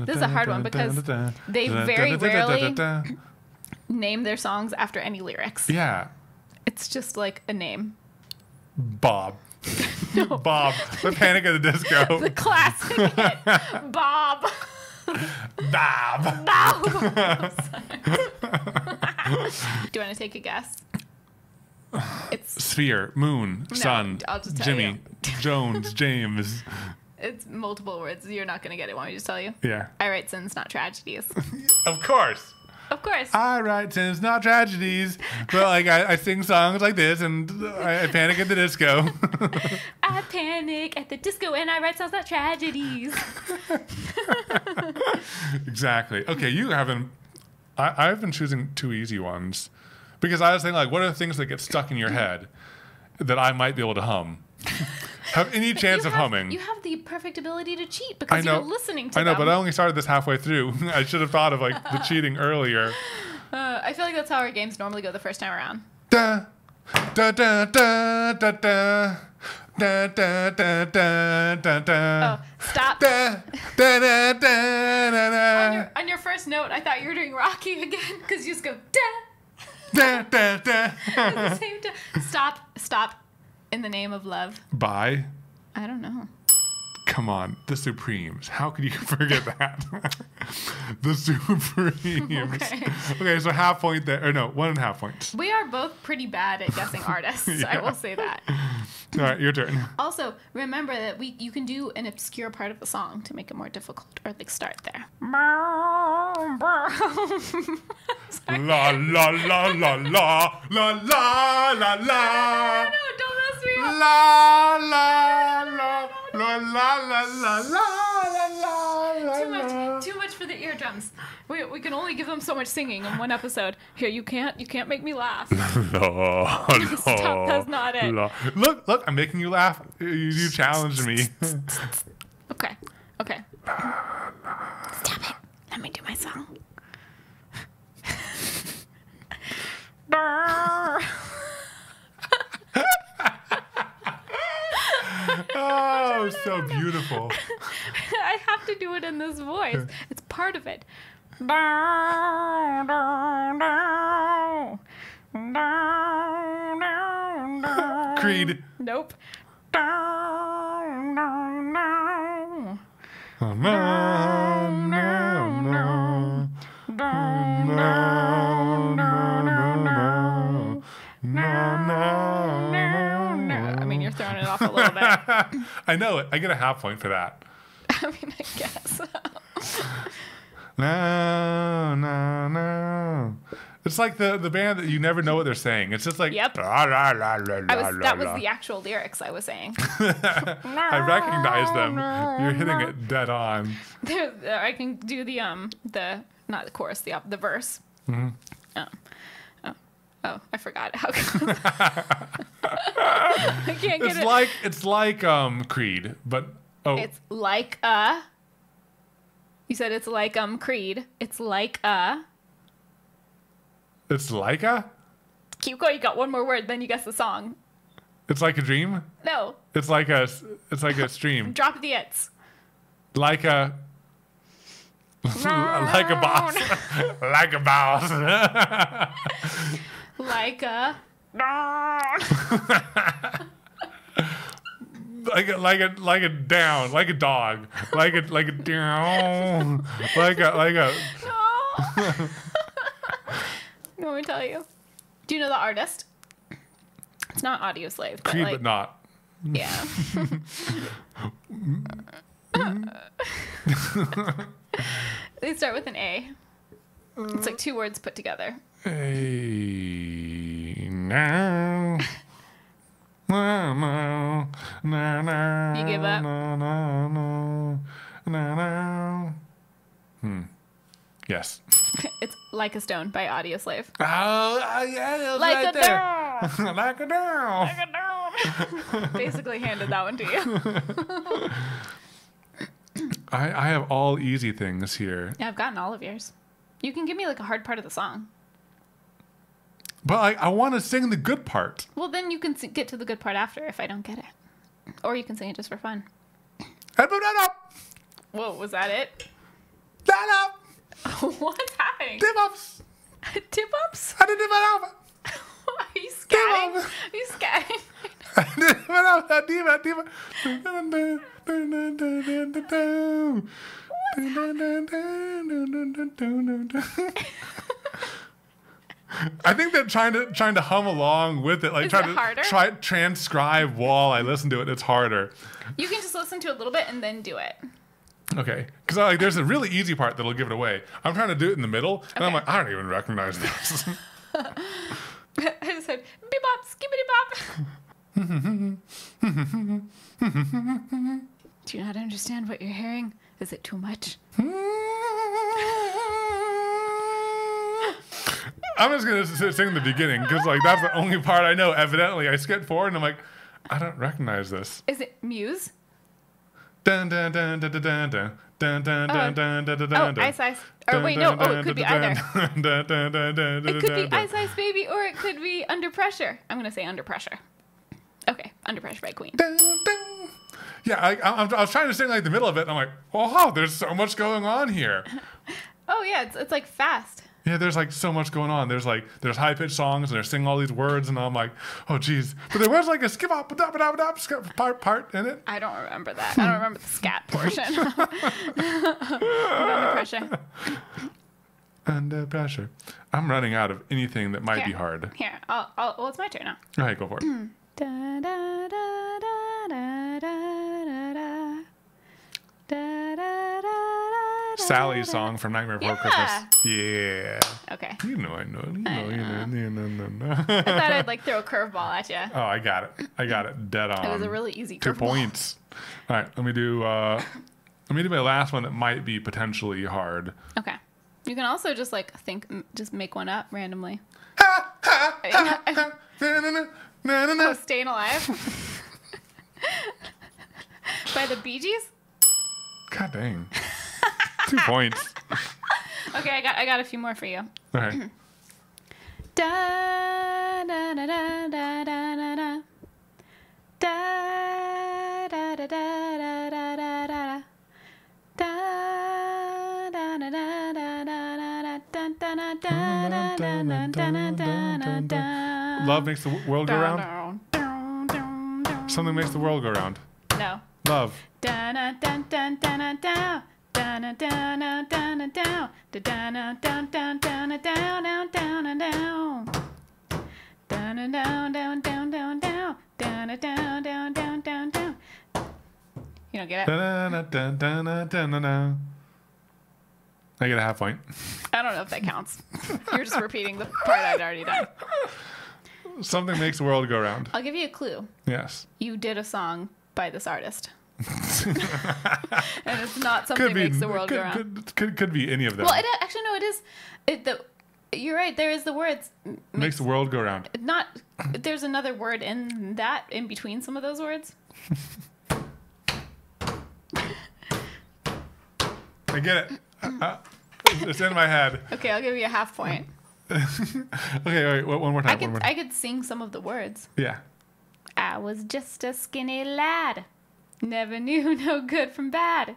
This is a hard one because they very rarely name their songs after any lyrics. Yeah. It's just like a name. Bob. No. Bob. The Panic at the Disco. The classic hit. Bob. Bob. Bob. Do you want to take a guess? It's Sphere, Moon, Sun, I'll just tell Jimmy, Jones, James. it's multiple words. You're not gonna get it. Want me to just tell you? Yeah. I write sins, not tragedies. Of course. Of course. I write sins, not tragedies. But like I sing songs like this and I panic at the disco. I panic at the disco and I write songs, not tragedies. Exactly. Okay, you haven't. I've been choosing 2 easy ones because I was thinking like, what are the things that get stuck in your head that I might be able to hum? Have any chance of humming? You have the perfect ability to cheat because you're listening to I know, them. but I only started this halfway through. I should have thought of like the cheating earlier. I feel like that's how our games normally go the first time around. Da, da, da, da, da, da. Da, da, da, da, da, da. Oh, stop. Da, da, da, da, da, da. On your first note, I thought you were doing Rocky again because you just go da. Da, da, da. At the same time. Stop. In the name of love. Bye. I don't know. Come on, the Supremes. How could you forget that? The Supremes. Okay, so half point there. Or no, 1.5 points. We are both pretty bad at guessing artists. Yeah. I will say that. All right, your turn. Also, remember that you can do an obscure part of the song to make it more difficult, or like start there. La la la la la la la la la. No, don't mess me up. La la la la la la la la. Too much for the eardrums. We can only give them so much singing in one episode. Here, you can't make me laugh. Stop, that's not it. Look, I'm making you laugh. You challenged me. Okay. Stop it. Let me do my song. Oh, so beautiful. I have to do it in this voice. It's part of it. Creed. Nope. Oh, no, no, no. I mean, you're throwing it off a little bit. I know it. I get a half point for that. I mean, I guess. No. It's like the band that you never know what they're saying. It's just like Yep. la, la, la, la, That was la. the actual lyrics I was saying. I recognize them. You're hitting it dead on. I can do the not the chorus, the verse. Mm-hmm. Oh, I forgot how. I can't get it. It's like Creed, but It's like a. You said it's like Creed. It's like a. It's like a. Keep going. You got one more word, then you guess the song. It's like a dream. No. It's like a stream. Drop the it's. Like a. Like a boss. Like a boss. Like a. like a down, like a dog, like a down, like a. No. You want me to tell you? Do you know the artist? It's not Audio Slave. Creed, but not. Yeah. They start with an A. It's like two words put together. Hey, now. No. You give up? Yes. It's Like a Stone by Audio Slave. Oh, yeah. Like right a there. down. Like a down. Like a down. Basically handed that one to you. I have all easy things here. Yeah, I've gotten all of yours. You can give me like a hard part of the song. But I want to sing the good part. Well, then you can get to the good part after if I don't get it. Or you can sing it just for fun. Whoa, was that it? What's happening? Tip-ups. Tip-ups? I didn't even know. Are you scatting? Are you scatting? I think that trying to hum along with it, like try transcribe while I listen to it, it's harder. You can just listen to a little bit and then do it. Okay, because there's a really easy part that'll give it away. I'm trying to do it in the middle, and I'm like, I don't even recognize this. I just said, bebop, skibbity bop. Do you not understand what you're hearing? Is it too much? I'm just going to sing the beginning, because like that's the only part I know. Evidently, I skipped forward, and I'm like, I don't recognize this. Is it Muse? Dun dun dun dun dun dun dun dun dun dun dun dun dun Oh, dun. Ice Ice. Or wait, no. Oh, it could be either. It could be Ice Ice Baby, or it could be Under Pressure. I'm gonna say Under Pressure. Okay, Under Pressure by Queen. Dun, dun. Yeah, I was trying to sing like the middle of it, and I'm like, oh, there's so much going on here. Oh yeah, it's like fast. Yeah, there's like so much going on. There's high pitched songs, and they're singing all these words, and I'm like, oh geez. But there was like a skip up part in it. I don't remember that. I don't remember the scat portion. Under Pressure. Under pressure. I'm running out of anything that might be hard. Here, well, it's my turn now. All right, go for it. Da, da, da, da, da, da, da, da, da, da, Sally's song from Nightmare Before Christmas. Yeah. Okay. You know. I thought I'd like throw a curveball at you. Oh, I got it. Dead on. It was a really easy 2 curveball. points. All right, let me do my last one that might be potentially hard. Okay. You can also just just make one up randomly. Oh, Staying Alive by the Bee Gees. God dang. 2 points. Okay, I got a few more for you. All right. Da da da da da da da da da da da da da da da Love makes the world go round. Something makes the world go round. No. Love. You don't get it? I get a half point. I don't know if that counts. You're just repeating the part I'd already done. Something makes the world go round. I'll give you a clue. Yes. You did a song by this artist. And it's not something makes the world go round. Could be any of them. Well, actually, no, it is. You're right. There is the words. Makes the world go round. There's another word in that, in between some of those words. I get it. It's in my head. Okay, I'll give you a half point. Okay, all right. One more time. I could sing some of the words. Yeah. I was just a skinny lad. Never knew no good from bad.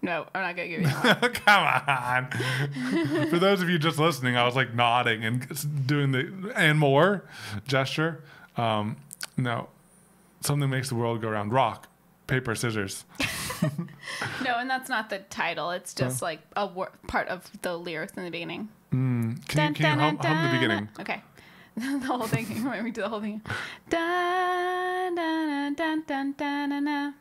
No, I'm not going to give you that one. Come on. For those of you just listening, I was like nodding and doing the and more gesture. No. Something makes the world go round. Rock, paper, scissors. No, and that's not the title. It's just like a part of the lyrics in the beginning. Can you hum the beginning? Okay. The whole thing. You want me to do the whole thing? Dun, dun, dun, dun, dun, dun, dun.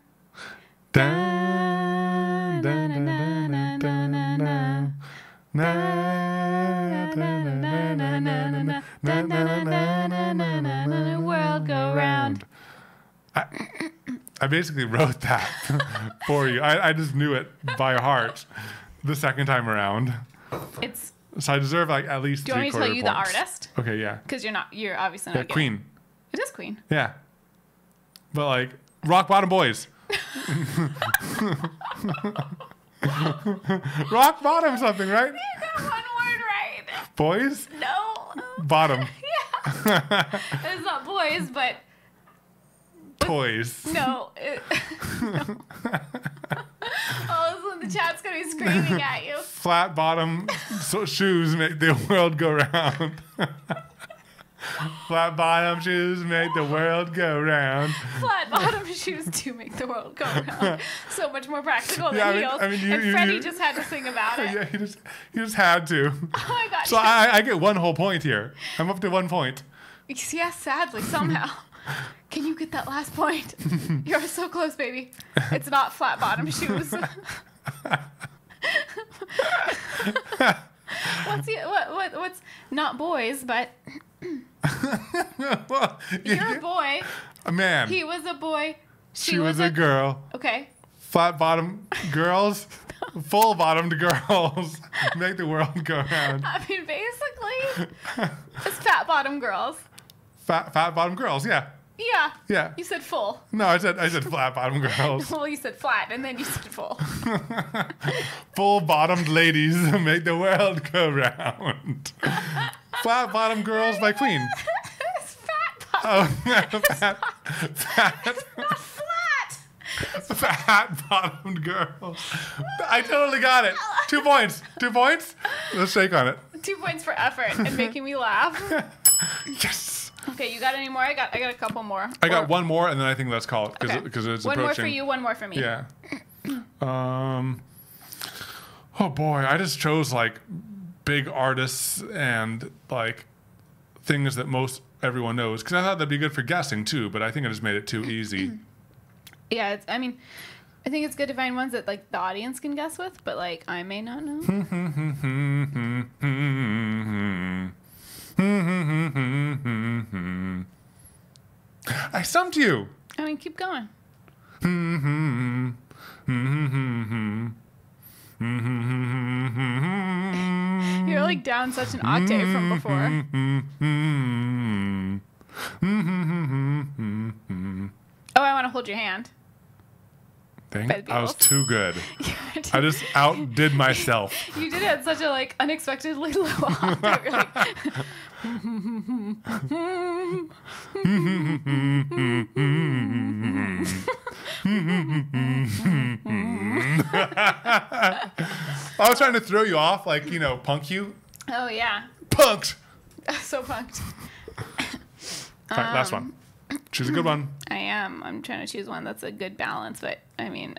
Dun, dun, dun, dun, dun, dun. World go round. I basically wrote that for you. I just knew it by heart the second time around. So I deserve like at least 3/4 points. Do you want me to tell you the artist? Okay, yeah. Because you're obviously not Queen. It is Queen. Yeah. But like Rock Bottom Boys. Rock bottom something, right? You got one word right. Boys? No. Bottom. Yeah. It's not boys, but toys. no. Oh, the chat's gonna be screaming at you. Flat bottom shoes make the world go round. Flat bottom shoes make the world go round. Flat bottom shoes do make the world go round. So much more practical than heels. And Freddie just had to sing about it. Yeah, he just had to. Oh my gosh. So I get one whole point here. I'm up to 1 point. Yeah, sadly, somehow. Can you get that last point? You're so close, baby. It's not flat bottom shoes. What's not boys, but Well, you're a boy. A man. He was a boy. She was a girl. Okay. Flat bottom girls, full bottomed girls make the world go round. I mean, basically, it's fat bottom girls. Fat bottom girls, yeah. Yeah. Yeah. You said full. No, I said flat bottom girls. Well, you said flat, and then you said full. Full bottomed ladies make the world go round. Flat bottom girls by Queen. It's fat bottom. Oh, fat. It's not flat. Fat bottomed girls. I totally got it. 2 points. 2 points. Let's shake on it. 2 points for effort and making me laugh. Yes. Okay, you got any more? I got a couple more. I got one more, and then I think let's call it because it's one approaching. more for you, one more for me. Yeah. Oh boy, I just chose like big artists and like things that most everyone knows because I thought that'd be good for guessing too, but I think I just made it too easy. Yeah, I think it's good to find ones that like the audience can guess with, but like I may not know. I stumped you. I mean, keep going. You're like down such an octave from before. Oh, I want to hold your hand. Dang, I was too good. I just outdid myself. You did it at such a like unexpectedly low octave. You're like, I was trying to throw you off, like, punk you. oh yeah, Punked. so punked. All right, last one. Choose a good one. I am. I'm trying to choose one that's a good balance, but I mean,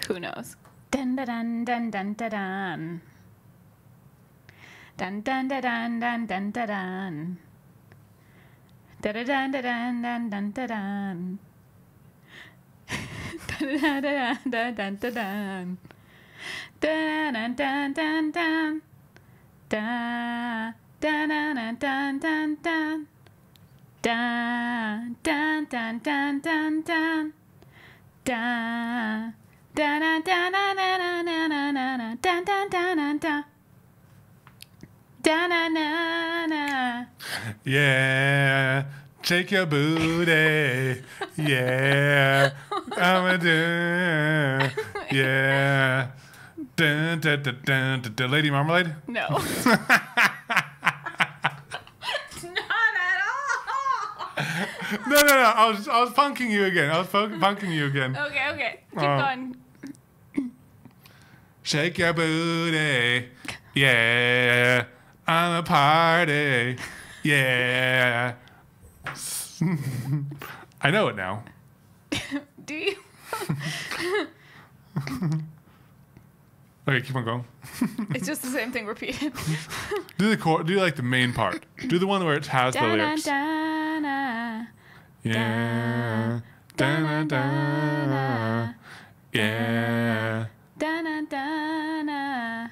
who knows? Dun dun dun dun dun dun dun. Dun dun dun dun dun dun dun dun. Dun dun dun dun dun dun dun dun. Dun dun dun dun dun dun dun. Dun dun dun dun dun. Dun dun dun dun dun dun. Dun dun dun dun dun dun. Dun dun dun dun dun dun dun dun dun dun dun. Da-na-na-na. Yeah, shake your booty. Yeah, I'ma do. Yeah. Dun, dun, dun, dun, dun, dun. Lady Marmalade? No. Not at all. No. I was punking you again. Punking you again. Okay. Keep going. Shake your booty. Yeah. I'm a party. Yeah. I know it now. Do you? Okay, keep on going. It's just the same thing repeated. Do the chord. Do like the main part. Do the one where it has the lyrics. Da-na-da-na. Yeah. Da-na-da-na. Yeah. Da-na-da-na.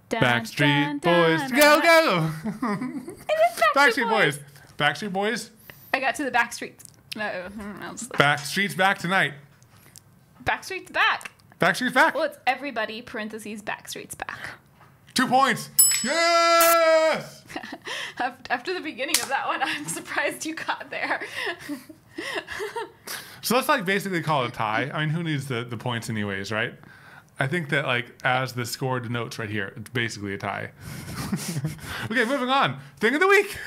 Backstreet Boys. Go, go. Backstreet Boys. Backstreet Boys. I got to the Backstreets. No. Backstreet's back tonight. Backstreet's back. Backstreet's back. Well, it's everybody, parentheses, Backstreet's back. 2 points. Yes! After the beginning of that one, I'm surprised you got there. So let's basically call it a tie. I mean, who needs the points anyways, right? I think that as the score denotes right here, it's basically a tie. Okay, moving on. Thing of the week.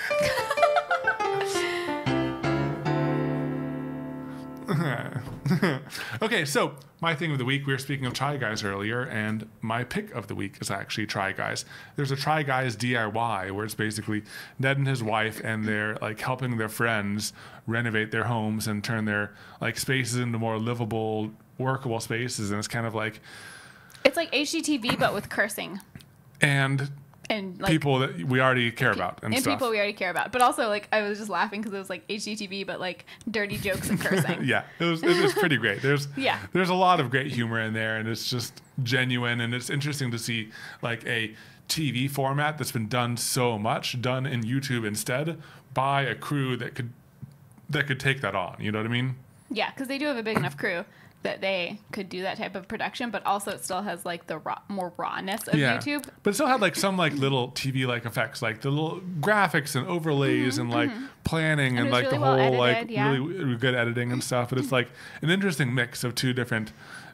Okay, so my thing of the week, we were speaking of Try Guys earlier, and my pick of the week is actually Try Guys. There's a Try Guys DIY where it's basically Ned and his wife, and they're helping their friends renovate their homes and turn their spaces into more livable, workable spaces, and it's kind of it's like HGTV but with cursing and people that we already care about and stuff. People we already care about, but also I was just laughing because it was HGTV but dirty jokes and cursing. Yeah, it was pretty great. There's a lot of great humor in there, and it's just genuine, and it's interesting to see a TV format that's been done so much done in YouTube instead by a crew that could take that on. You know what I mean? Yeah, because they do have a big enough crew. that they could do that type of production, but also it still has like the more rawness of YouTube. But it still had like some like little TV like effects, like the little graphics and overlays and like planning and like really the well whole edited, like really good editing and stuff. But it's like an interesting mix of two different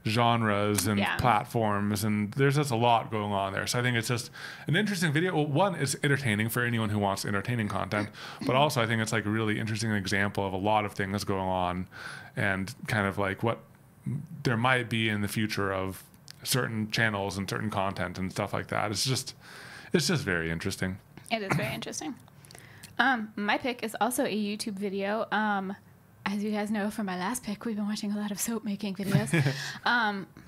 genres and platforms, and there's just a lot going on there. So I think it's just an interesting video. Well, one, it's entertaining for anyone who wants entertaining content, but also I think it's like a really interesting example of a lot of things going on and kind of like what there might be in the future of certain channels and certain content and stuff like that. It's just very interesting. It is very interesting. My pick is also a YouTube video. As you guys know from my last pick, we've been watching a lot of soap making videos.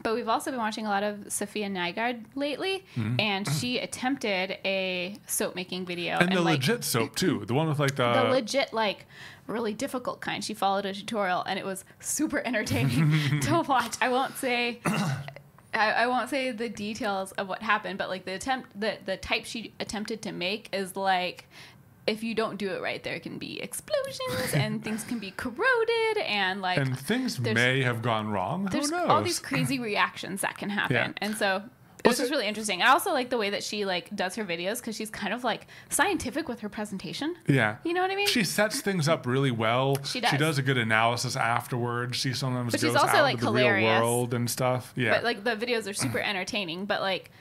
But we've also been watching a lot of Sophia Nygaard lately, and she attempted a soap making video. And the like, legit soap too. The one with like the legit like really difficult kind. She followed a tutorial and it was super entertaining to watch. I won't say the details of what happened, but like the type she attempted to make is like, if you don't do it right, there can be explosions and things can be corroded and like... And things may have gone wrong. There's Who knows? all these crazy reactions that can happen. Yeah. And so it's just really interesting. I also like the way that she like does her videos because she's kind of like scientific with her presentation. Yeah. You know what I mean? She sets things up really well. She does. She does a good analysis afterwards. She sometimes but goes she's also out like into the hilarious. real world and stuff. Yeah. But like the videos are super entertaining, but like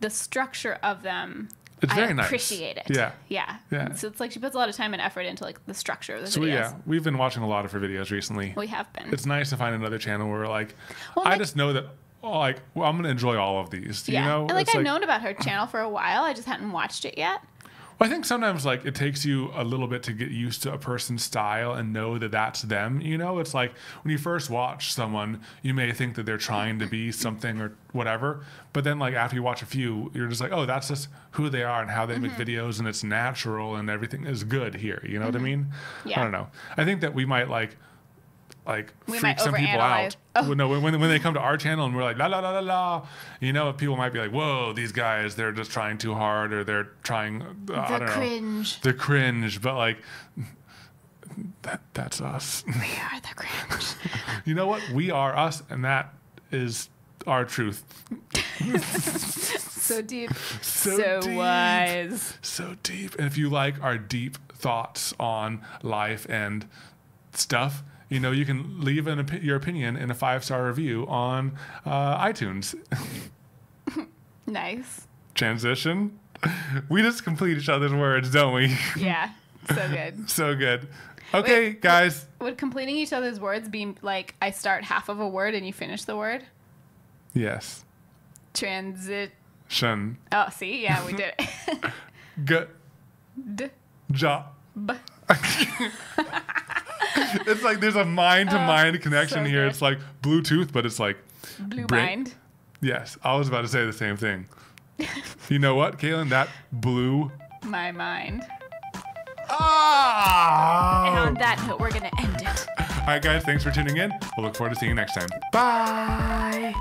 the structure of them... It's very I nice. appreciate it. Yeah. Yeah. So it's like she puts a lot of time and effort into like the structure of the videos. Yeah, we've been watching a lot of her videos recently. We have been. It's nice to find another channel where like, well, I just know that like, well, I'm going to enjoy all of these. You know? And like I've known about her channel for a while. I just hadn't watched it yet. Well, I think sometimes like it takes you a little bit to get used to a person's style and know that that's them. You know, it's like when you first watch someone, you may think that they're trying to be something or whatever, but then like after you watch a few, you're just like, oh, that's just who they are and how they make videos, and it's natural and everything is good here. You know what I mean? Yeah. I don't know. I think that we might we freak might some people out. Oh. No, when they come to our channel and we're like la la la la la, you know, people might be like, whoa, these guys, they're just trying too hard, or they're trying I don't cringe. know, they're cringe, but like that's us. We are the cringe. You know what? We are us, and that is our truth. So deep, so deep, wise, so deep. And if you like our deep thoughts on life and stuff, you know, you can leave your opinion in a 5-star review on iTunes. Nice. Transition. We just complete each other's words, don't we? Yeah. So good. So good. Okay, guys. Would completing each other's words be like I start half of a word and you finish the word? Yes. Transition. Oh, see? Yeah, we did it. Good. Ja. B. It's like there's a mind-to-mind connection so here. good. It's like Bluetooth, but it's like Blue mind. Yes, I was about to say the same thing. You know what, Katelyn? That blew my mind. Ah! And on that note, we're going to end it. All right, guys, thanks for tuning in. We'll look forward to seeing you next time. Bye.